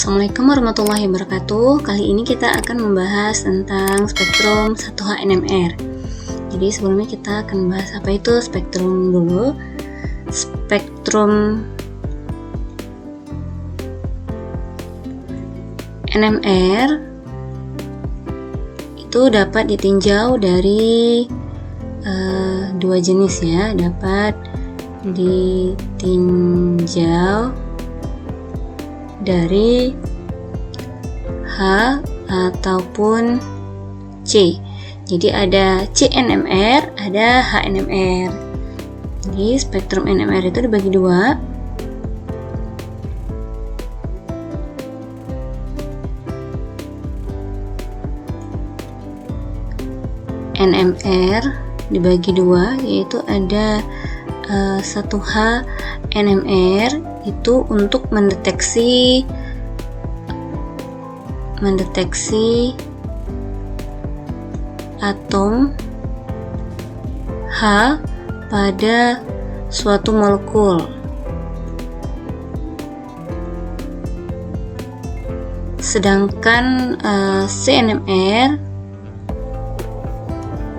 Assalamualaikum warahmatullahi wabarakatuh. Kali ini kita akan membahas tentang spektrum 1H NMR. Jadi sebelumnya kita akan membahas apa itu spektrum dulu. Spektrum NMR itu dapat ditinjau dari dua jenis ya, dapat ditinjau dari H ataupun C. Jadi ada CNMR, ada HNMR. Jadi spektrum NMR itu dibagi dua. NMR dibagi dua, yaitu ada 1H NMR itu untuk mendeteksi atom H pada suatu molekul. Sedangkan CNMR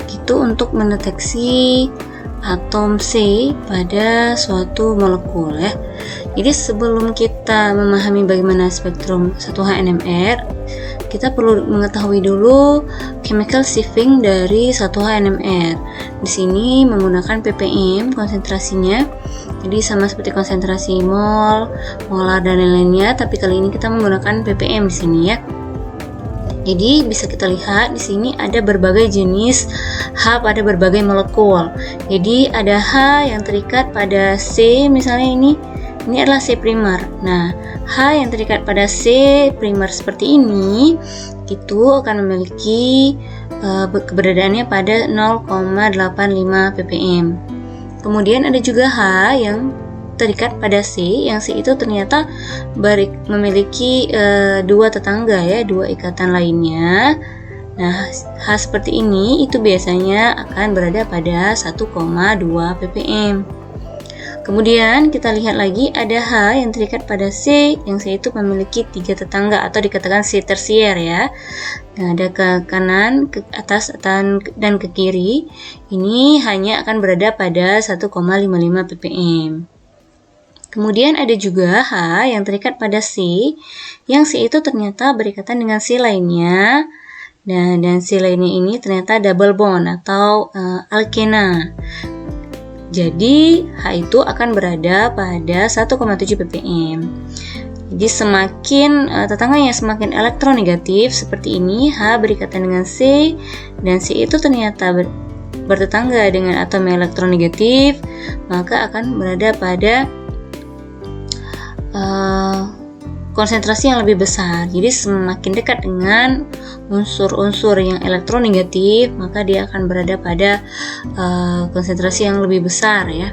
itu untuk mendeteksi atom C pada suatu molekul ya. Jadi sebelum kita memahami bagaimana spektrum 1H NMR, kita perlu mengetahui dulu chemical shifting dari 1H NMR. Di sini menggunakan ppm konsentrasinya. Jadi sama seperti konsentrasi mol, molar dan lain-lainnya, tapi kali ini kita menggunakan ppm di sini ya. Jadi bisa kita lihat di sini ada berbagai jenis H pada berbagai molekul. Jadi ada H yang terikat pada C, misalnya ini adalah C primer. Nah, H yang terikat pada C primer seperti ini itu akan memiliki keberadaannya pada 0,85 ppm. Kemudian ada juga H yang terikat pada C, yang C itu ternyata memiliki dua tetangga ya, dua ikatan lainnya. Nah, H seperti ini itu biasanya akan berada pada 1,2 ppm. Kemudian kita lihat lagi ada H yang terikat pada C, yang C itu memiliki tiga tetangga atau dikatakan C tersier ya. Nah, ada ke kanan, ke atas, dan ke kiri. Ini hanya akan berada pada 1,55 ppm. Kemudian ada juga H yang terikat pada C, yang C itu ternyata berikatan dengan C lainnya. Dan C lainnya ini ternyata double bond atau alkena. Jadi H itu akan berada pada 1,7 ppm. Jadi semakin tetangganya semakin elektronegatif seperti ini, H berikatan dengan C, dan C itu ternyata bertetangga dengan atom elektronegatif, maka akan berada pada konsentrasi yang lebih besar. Jadi semakin dekat dengan unsur-unsur yang elektronegatif, maka dia akan berada pada konsentrasi yang lebih besar ya.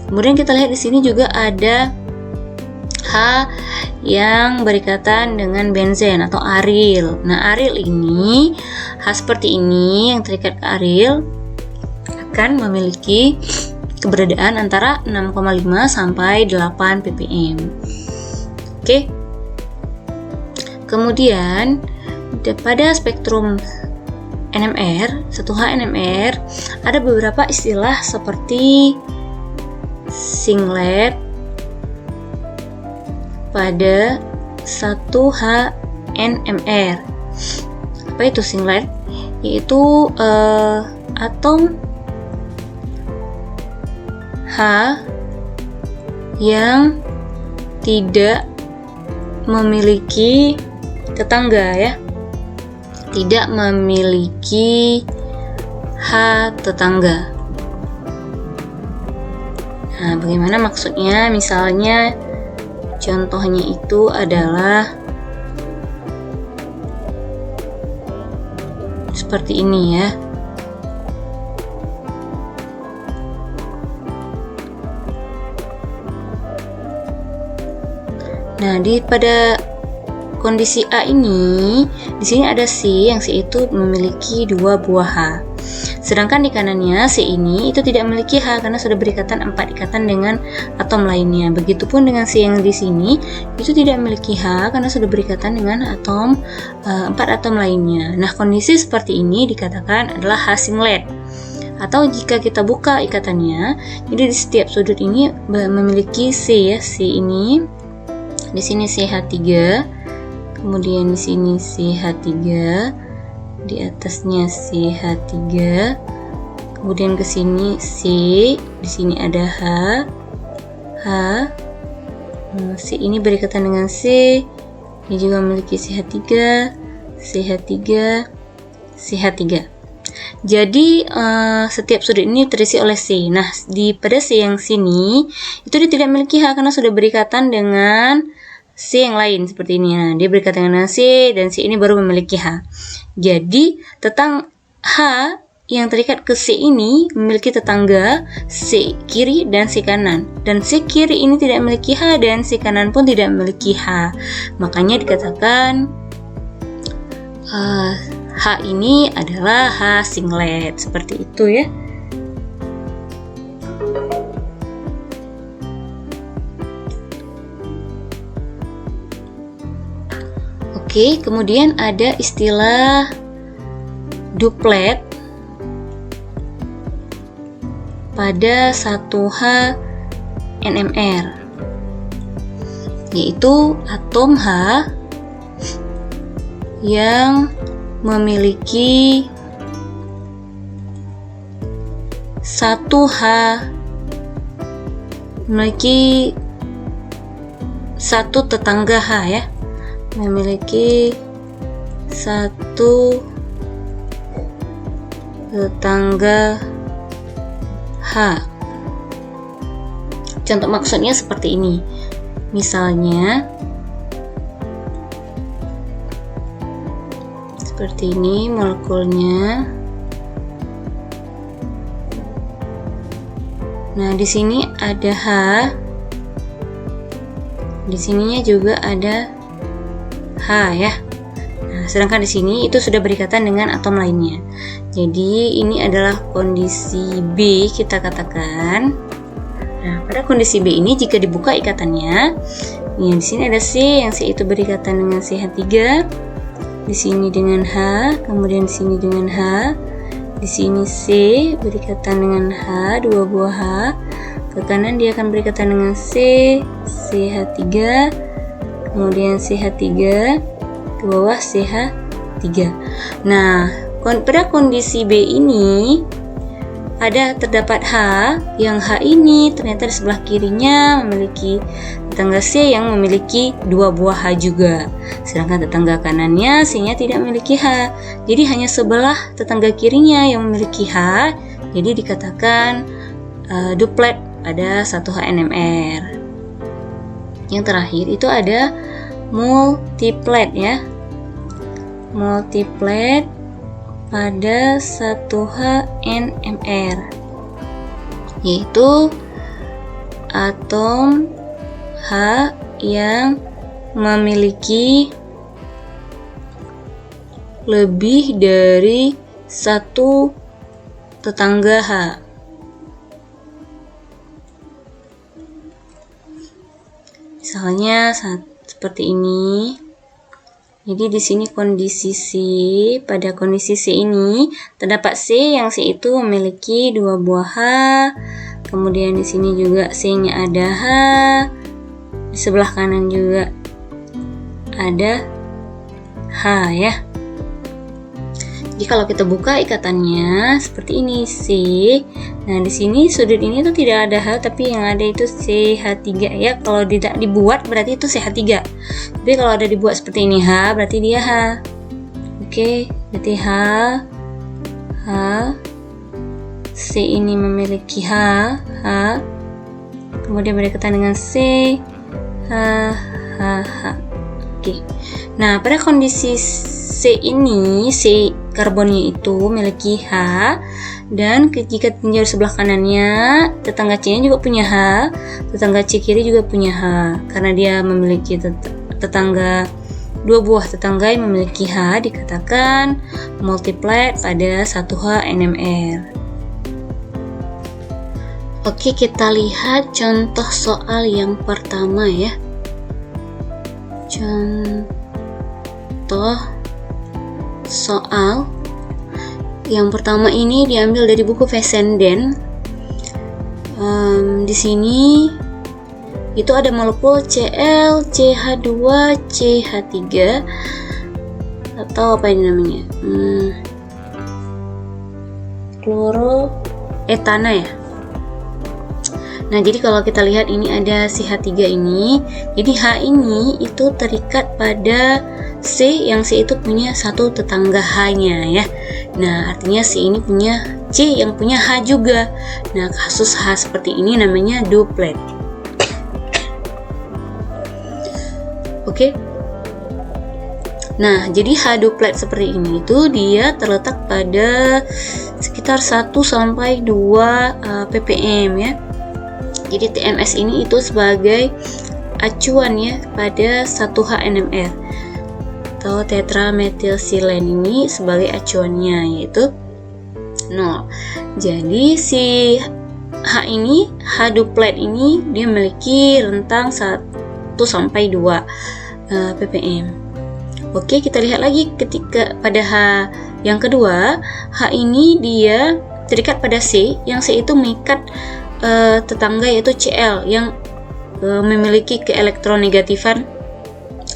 Kemudian kita lihat di sini juga ada H yang berikatan dengan benzen atau aril. Nah, aril ini H seperti ini yang terikat ke aril akan memiliki keberadaan antara 6,5 sampai 8 ppm. Oke. Kemudian pada spektrum NMR, 1H NMR, ada beberapa istilah seperti singlet pada 1H NMR. Apa itu singlet? Yaitu atom H yang tidak memiliki tetangga ya, tidak memiliki H tetangga. Nah, bagaimana maksudnya? Misalnya contohnya itu adalah seperti ini ya. Nah, pada kondisi A ini, di sini ada C, yang C itu memiliki dua buah H. Sedangkan di kanannya C ini itu tidak memiliki H karena sudah berikatan 4 ikatan dengan atom lainnya. Begitupun dengan C yang di sini itu tidak memiliki H karena sudah berikatan dengan atom 4 atom lainnya. Nah, kondisi seperti ini dikatakan adalah H singlet. Atau jika kita buka ikatannya, jadi di setiap sudut ini memiliki C ya, C ini. Di sini CH3, kemudian di sini CH3, di atasnya CH3, kemudian ke sini C, di sini ada H. C ini berikatan dengan C, ini juga memiliki CH3, CH3, CH3. Jadi setiap sudut ini terisi oleh C. Nah, pada C yang sini itu dia tidak memiliki H karena sudah berikatan dengan C yang lain seperti ini. Nah, dia berikatan dengan C dan C ini baru memiliki H. Jadi H yang terikat ke C ini memiliki tetangga C kiri dan C kanan. Dan C kiri ini tidak memiliki H dan C kanan pun tidak memiliki H. Makanya dikatakan H ini adalah H singlet, seperti itu ya. Oke, kemudian ada istilah duplet pada 1H NMR, yaitu atom H yang memiliki 1H, memiliki satu tetangga H ya, memiliki satu tetangga H. Contoh maksudnya seperti ini, misalnya seperti ini molekulnya. Nah, di sini ada H, di sininya juga ada H ya. Nah, sedangkan di sini itu sudah berikatan dengan atom lainnya. Jadi ini adalah kondisi B kita katakan. Nah, pada kondisi B ini jika dibuka ikatannya, di sini ada C, yang C itu berikatan dengan CH3. Di sini dengan H, kemudian di sini dengan H, di sini C berikatan dengan H, 2 buah H, ke kanan dia akan berikatan dengan C, CH3, kemudian CH3, ke bawah CH3. Nah, pada kondisi B ini terdapat H, yang H ini ternyata di sebelah kirinya memiliki tetangga C yang memiliki 2 buah H juga, sedangkan tetangga kanannya C-nya tidak memiliki H. Jadi hanya sebelah tetangga kirinya yang memiliki H, jadi dikatakan duplet pada 1H NMR. Yang terakhir itu ada multiplet ya, multiplet pada 1H NMR, yaitu atom H yang memiliki lebih dari satu tetangga H. Misalnya seperti ini. Jadi di sini kondisi C, pada kondisi C ini terdapat C, yang C itu memiliki 2 buah H. Kemudian di sini juga C-nya ada H. Di sebelah kanan juga ada H ya. Jadi kalau kita buka ikatannya seperti ini C. Nah, di sini sudut ini tuh tidak ada H, tapi yang ada itu CH3 ya. Kalau tidak dibuat berarti itu CH3. Tapi kalau ada dibuat seperti ini H, berarti dia H. Oke, berarti H. C ini memiliki H. Kemudian berikatan dengan C. Oke. Nah, pada kondisi C ini, C karbonnya itu memiliki H, dan jika tinjau sebelah kanannya, tetangga C-nya juga punya H, tetangga C kiri juga punya H, karena dia memiliki tetangga dua buah tetangga yang memiliki H dikatakan multiplate pada 1H NMR. Oke, kita lihat contoh soal yang pertama ya. Contoh soal yang pertama ini diambil dari buku Fessenden. Di sini itu ada molekul Cl, CH2, CH3 atau apa ini namanya? Kloroetana ya. Nah, jadi kalau kita lihat ini ada si H3 ini, jadi H ini itu terikat pada C, yang C itu punya satu tetangga H-nya ya. Nah, artinya C ini punya C yang punya H juga. Nah, kasus H seperti ini namanya duplet. Oke. Nah, jadi H duplet seperti ini itu dia terletak pada sekitar 1 sampai 2 ppm ya. Jadi TMS ini itu sebagai acuan ya pada 1H NMR atau tetrametilsilen ini sebagai acuannya yaitu 0. Jadi si H ini, H duplet ini dia memiliki rentang 1 sampai 2 ppm. Oke, kita lihat lagi ketika pada H yang kedua, H ini dia terikat pada C, yang C itu mengikat tetangga yaitu Cl yang memiliki keelektronegatifan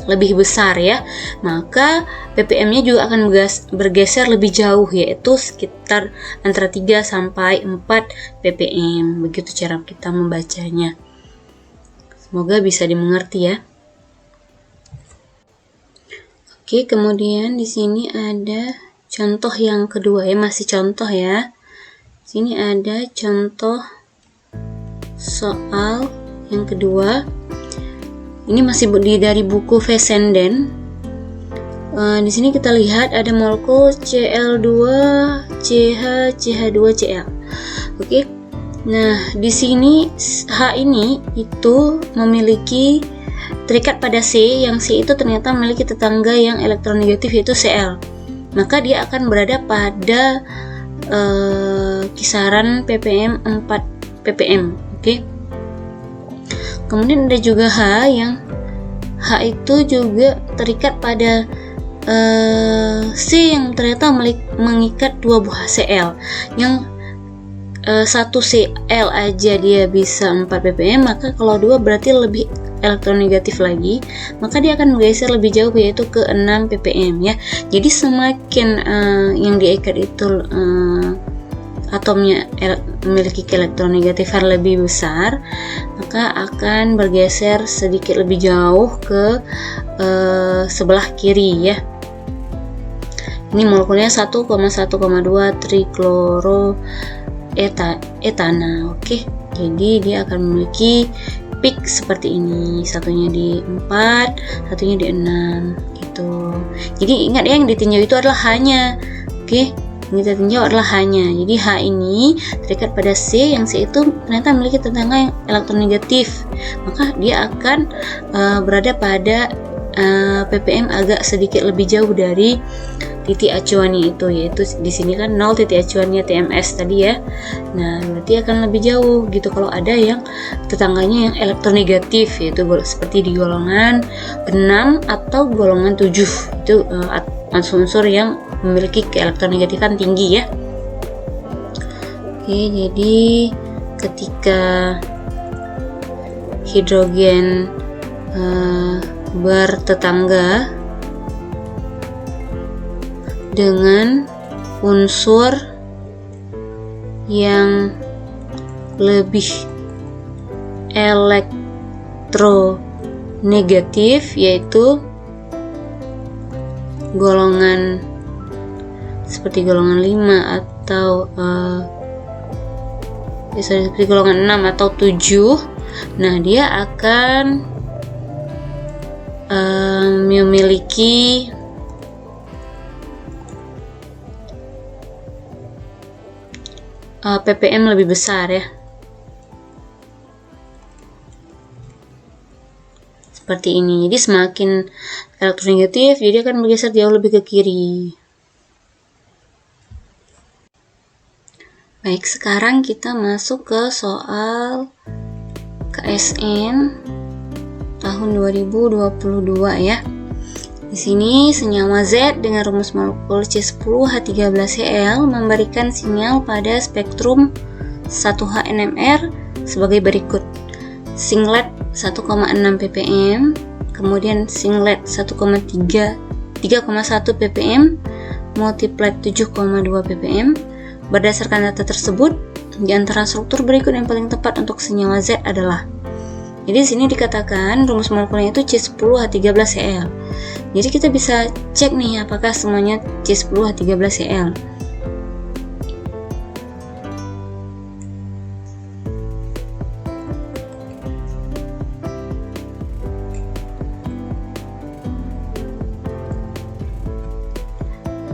lebih besar ya, maka ppm-nya juga akan bergeser lebih jauh yaitu sekitar antara 3 sampai 4 ppm. Begitu cara kita membacanya. Semoga bisa dimengerti ya. Oke, kemudian di sini ada contoh yang kedua ya, masih contoh ya. Sini ada contoh soal yang kedua. Ini masih dari buku Fessenden. Di sini kita lihat ada molekul Cl2, CH, CH2, Cl. Oke. Nah, di sini H ini itu memiliki terikat pada C, yang C itu ternyata memiliki tetangga yang elektronegatif yaitu Cl. Maka dia akan berada pada kisaran ppm 4 ppm. Oke. Kemudian ada juga H, yang H itu juga terikat pada C yang ternyata mengikat 2 buah Cl, yang 1 Cl aja dia bisa 4 ppm, maka kalau 2 berarti lebih elektronegatif lagi, maka dia akan menggeser lebih jauh yaitu ke 6 ppm ya. Jadi semakin yang diikat itu atomnya memiliki keelektronegatifan lebih besar, maka akan bergeser sedikit lebih jauh ke sebelah kiri ya. Ini molekulnya 1,1,2 trikloroetana. Oke, jadi dia akan memiliki peak seperti ini, satunya di 4, satunya di 6 gitu. Jadi ingat ya, yang ditinjau itu adalah H-nya. Oke, yang kita tinjau adalah H-nya. Jadi H ini terikat pada C, yang C itu ternyata memiliki tetangga yang elektronegatif, maka dia akan berada pada ppm agak sedikit lebih jauh dari titik acuannya itu, yaitu di sini kan 0 titik acuannya TMS tadi ya. Nah, berarti akan lebih jauh gitu kalau ada yang tetangganya yang elektronegatif, yaitu seperti di golongan 6 atau golongan 7. Itu unsur-unsur yang memiliki keelektronegatifan tinggi ya. Oke, jadi ketika hidrogen bertetangga dengan unsur yang lebih elektronegatif, yaitu golongan seperti golongan 5 atau seperti golongan 6 atau 7. Nah, dia akan memiliki ppm lebih besar ya. seperti ini. Jadi semakin elektronegatif, jadi akan bergeser jauh lebih ke kiri. Baik, sekarang kita masuk ke soal KSN tahun 2022 ya. Di sini senyawa Z dengan rumus molekul C10H13Cl memberikan sinyal pada spektrum 1H-NMR sebagai berikut. Singlet 1,6 ppm, kemudian singlet 3,1 ppm, multiplet 7,2 ppm. Berdasarkan data tersebut, di antara struktur berikut yang paling tepat untuk senyawa Z adalah. Jadi di sini dikatakan rumus molekulnya itu C10H13Cl. Jadi kita bisa cek nih apakah semuanya C10H13Cl.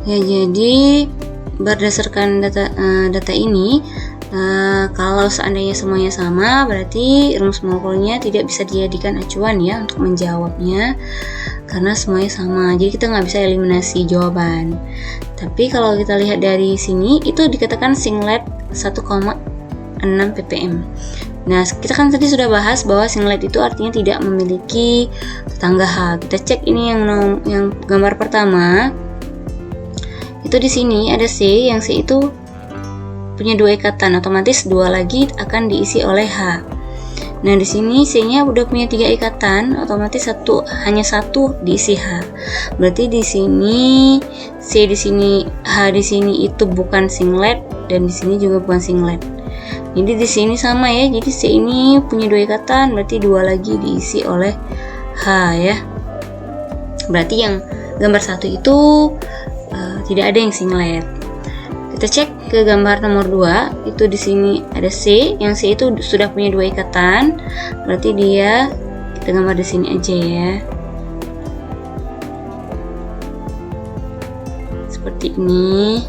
Ya, jadi berdasarkan data ini, kalau seandainya semuanya sama, berarti rumus molekulnya tidak bisa dijadikan acuan ya untuk menjawabnya, karena semuanya sama. Jadi kita nggak bisa eliminasi jawaban. Tapi kalau kita lihat dari sini, itu dikatakan singlet 1,6 ppm. Nah, kita kan tadi sudah bahas bahwa singlet itu artinya tidak memiliki tetangga H. Kita cek ini yang gambar pertama. Itu di sini ada C, yang C itu punya 2 ikatan, otomatis 2 lagi akan diisi oleh H. Nah, di sini C-nya udah punya 3 ikatan, otomatis hanya satu diisi H. Berarti di sini C di sini, H di sini itu bukan singlet, dan di sini juga bukan singlet. Jadi di sini sama ya. Jadi C ini punya 2 ikatan, berarti 2 lagi diisi oleh H ya. Berarti yang gambar 1 itu tidak ada yang singlet. Kita cek ke gambar nomor 2, itu di sini ada C, yang C itu sudah punya 2 ikatan, berarti dia kita gambar di sini aja ya. Seperti ini.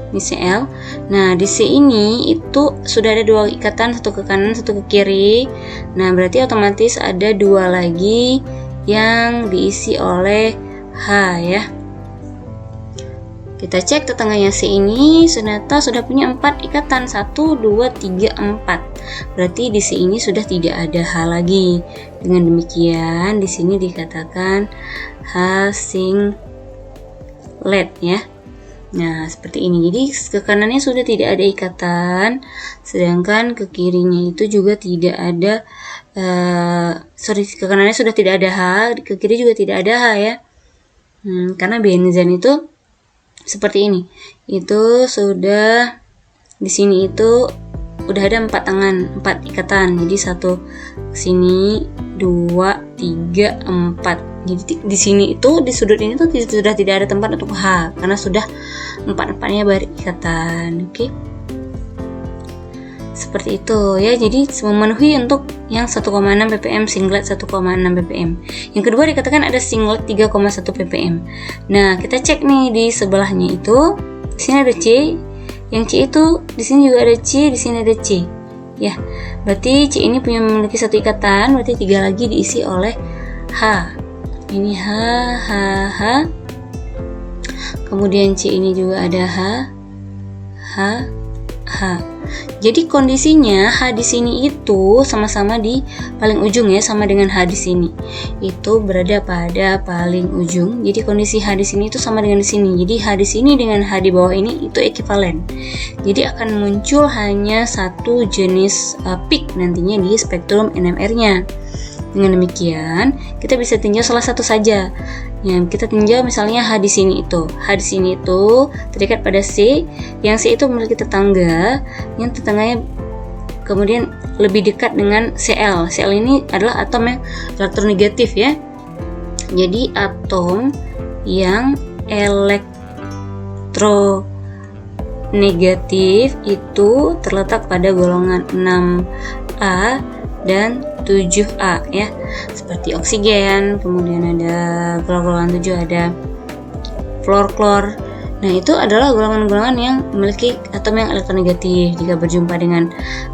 Ini Cl. Nah, di C ini itu sudah ada 2 ikatan, satu ke kanan, satu ke kiri. Nah, berarti otomatis ada 2 lagi yang diisi oleh H ya. Kita cek tetangganya C ini ternyata sudah punya 4 ikatan, 1, 2, 3, 4. Berarti di C ini sudah tidak ada H lagi. Dengan demikian di sini dikatakan H singlet ya. Nah, seperti ini. Jadi ke kanannya sudah tidak ada ikatan, sedangkan ke kirinya itu juga tidak ada ke kanannya sudah tidak ada H, ke kiri juga tidak ada H ya. Karena benzen itu seperti ini. Itu sudah di sini itu udah ada 4 tangan, 4 ikatan. Jadi 1 ke sini, 2, 3, 4. Jadi di sini itu di sudut ini tuh sudah tidak ada tempat untuk H karena sudah 4-4-nya berikatan. Oke. Seperti itu ya. Jadi memenuhi untuk yang 1,6 ppm singlet 1,6 ppm. Yang kedua dikatakan ada singlet 3,1 ppm. Nah, kita cek nih di sebelahnya itu. Di sini ada C. Yang C itu di sini juga ada C, di sini ada C. Ya. Berarti C ini memiliki 1 ikatan, berarti 3 lagi diisi oleh H. Ini H, H, H. Kemudian C ini juga ada H, H, H. Jadi kondisinya H di sini itu sama-sama di paling ujung ya, sama dengan H di sini. Itu berada pada paling ujung. Jadi kondisi H di sini itu sama dengan di sini. Jadi H di sini dengan H di bawah ini itu ekuivalen. Jadi akan muncul hanya satu jenis peak nantinya di spektrum NMR-nya. Dengan demikian, kita bisa tinjau salah satu saja. Ya, kita tinjau misalnya H di sini itu. H di sini itu terikat pada C, yang C itu memiliki tetangga, yang tetangganya kemudian lebih dekat dengan Cl. Cl ini adalah atom yang elektronegatif ya. Jadi atom yang elektronegatif itu terletak pada golongan 6A dan 7A ya, seperti oksigen, kemudian ada golongan 7 ada fluor. Nah, itu adalah golongan-golongan yang memiliki atom yang elektronegatif. Jika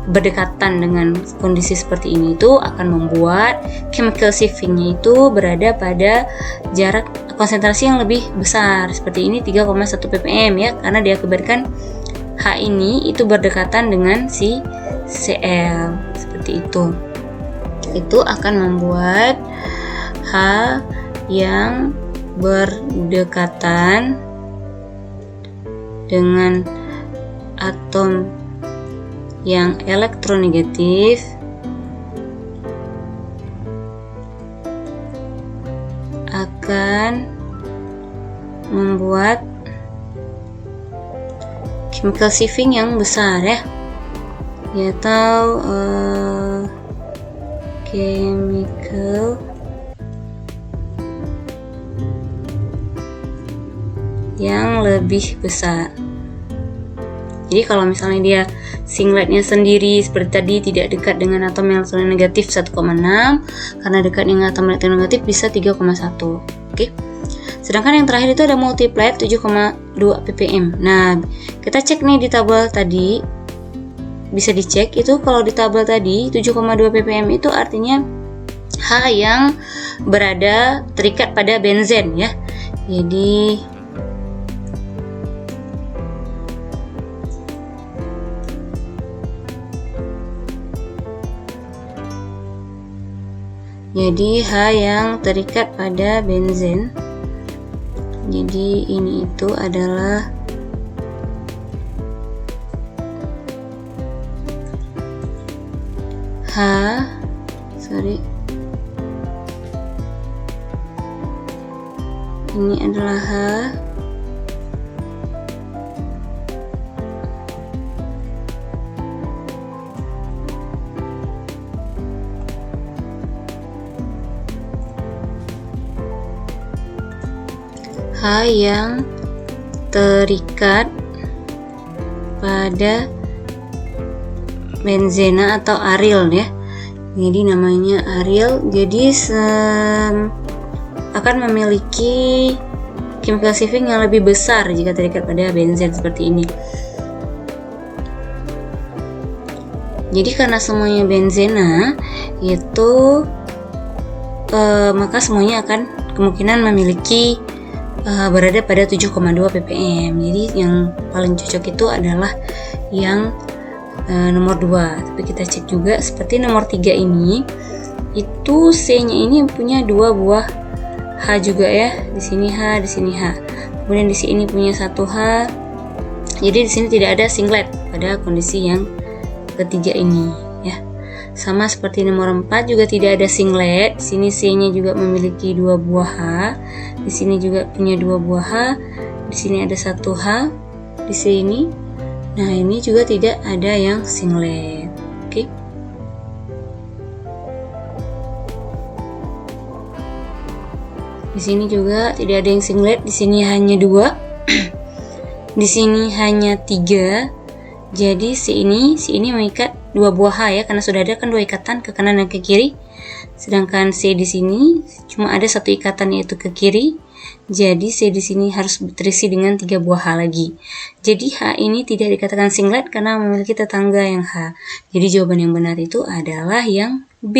berdekatan dengan kondisi seperti ini, itu akan membuat chemical shifting-nya itu berada pada jarak konsentrasi yang lebih besar. Seperti ini 3,1 ppm ya, karena diakibatkan H ini itu berdekatan dengan si Cl. Seperti itu. Itu akan membuat H yang berdekatan dengan atom yang elektronegatif akan membuat chemical shifting yang besar ya, atau chemical yang lebih besar. Jadi kalau misalnya dia singletnya sendiri seperti tadi tidak dekat dengan atom elektronegatif 1,6, karena dekat dengan atom elektronegatif bisa 3,1. Oke. Sedangkan yang terakhir itu ada multiplied 7,2 ppm. Nah, kita cek nih di tabel tadi, bisa dicek itu kalau di tabel tadi 7,2 ppm itu artinya H yang berada terikat pada benzen ya. Jadi H yang terikat pada benzen. Jadi ini itu adalah ini adalah H yang terikat pada benzena atau aryl ya. Jadi namanya aryl. Jadi akan memiliki chemical shifting yang lebih besar jika terikat pada benzen seperti ini. Jadi karena semuanya benzena itu maka semuanya akan kemungkinan memiliki berada pada 7,2 ppm. Jadi yang paling cocok itu adalah yang nomor 2. Tapi kita cek juga seperti nomor 3 ini, itu C-nya ini punya 2 buah H juga ya. Di sini H, di sini H. Kemudian di sini punya 1 H. Jadi di sini tidak ada singlet pada kondisi yang ketiga ini ya. Sama seperti nomor 4 juga tidak ada singlet. Di sini C-nya juga memiliki 2 buah H. Di sini juga punya 2 buah H. Di sini ada 1 H. Di sini. Nah, ini juga tidak ada yang singlet. Oke. Di sini juga tidak ada yang singlet. Di sini hanya 2. Di sini hanya 3. Jadi si ini mengikat 2 buah H ya, karena sudah ada kan 2 ikatan ke kanan dan ke kiri. Sedangkan C di sini cuma ada 1 ikatan yaitu ke kiri. Jadi C di sini harus terisi dengan 3 buah H lagi. Jadi H ini tidak dikatakan singlet karena memiliki tetangga yang H. Jadi jawaban yang benar itu adalah yang B.